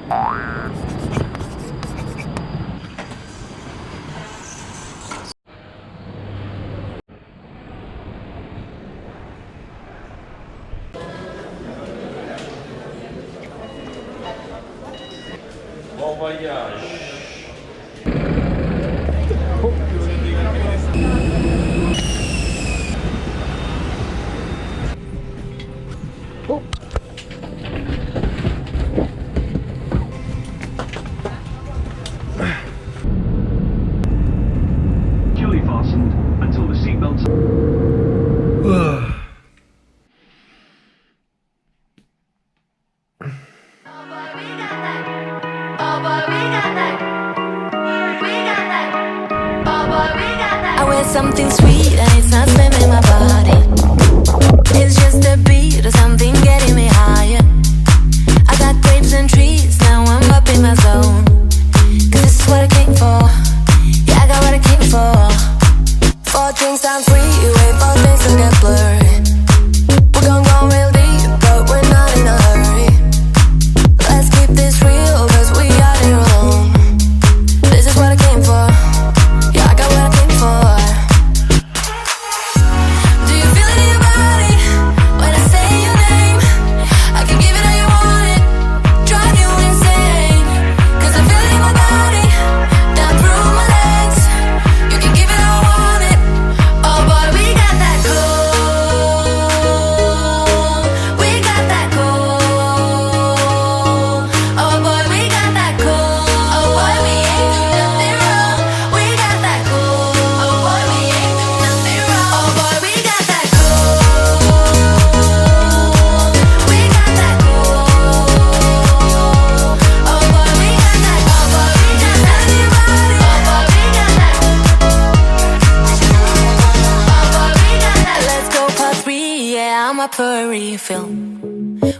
Bon voyage. Fully fastened until the seatbelts. I wear something sweet and it's not slamming my body. It's just a beat or something getting me higher. I got grapes and trees, now I'm up in my zone. 'Cause this is what I came for. Yeah, I got what I came for. 4 drinks on freeway, 4 days to get blurry. We're gon' go real deep, but we're not in a hurry. Let's keep this real, 'cause we are here alone. This is what I came for. Yeah, I got what I came for. Do you feel it in your body when I say your name? I can give it all you want it, drive you insane. 'Cause I feel it in my body, down through my legs. You can give it all I want it. Oh boy, we got that cold. We got that cold. Oh boy, we got that cold. Oh boy, we ain't do nothing wrong. We got that cold. Oh boy, we ain't do nothing wrong. Oh boy, we got that cold. We got that cold. Oh boy, we got that. Oh boy, we got that. Anybody? Oh boy, we got that. Oh boy, we got that. Let's go part 3, yeah, I'm up for a refill.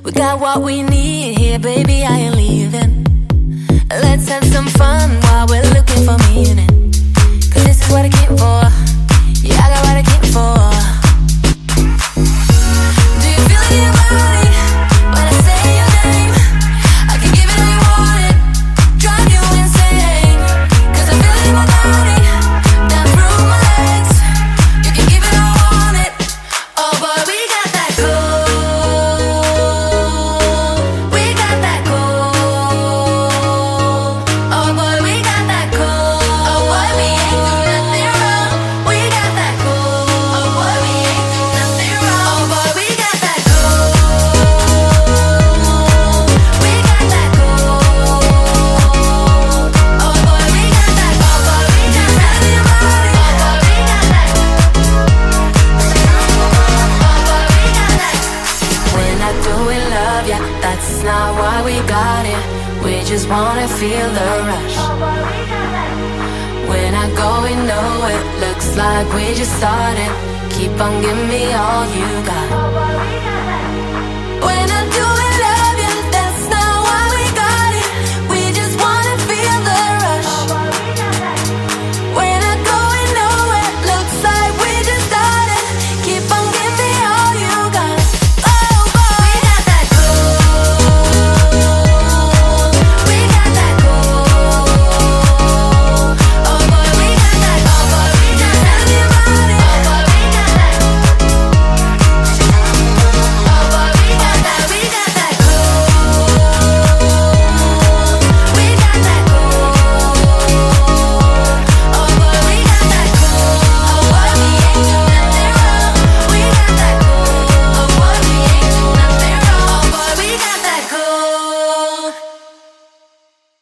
We got what we need here, baby, I ain't leaving. Let's have some fun while we're looking for meaning. 'Cause this is what I came for. Yeah, I got what I came for. Do you feel it in your body when I say your name? I can give it all you want it, drive you insane. 'Cause I feel it in my body, down through my legs. You can give it all I want it. Oh boy, we got that cold. We got that cold. Oh boy, we got that cold. Oh boy, we ain't do nothing wrong. We got that cold. Oh boy, we ain't do nothing wrong. Oh boy, we got that cold. We got that cold. Oh boy, we got that. Oh boy, we got that. Anybody? Oh boy, we got that. We're not doing love, yeah, that's not why we got it. We just wanna feel the rush. We're not going nowhere, looks like we just started. Keep on giving me all you got.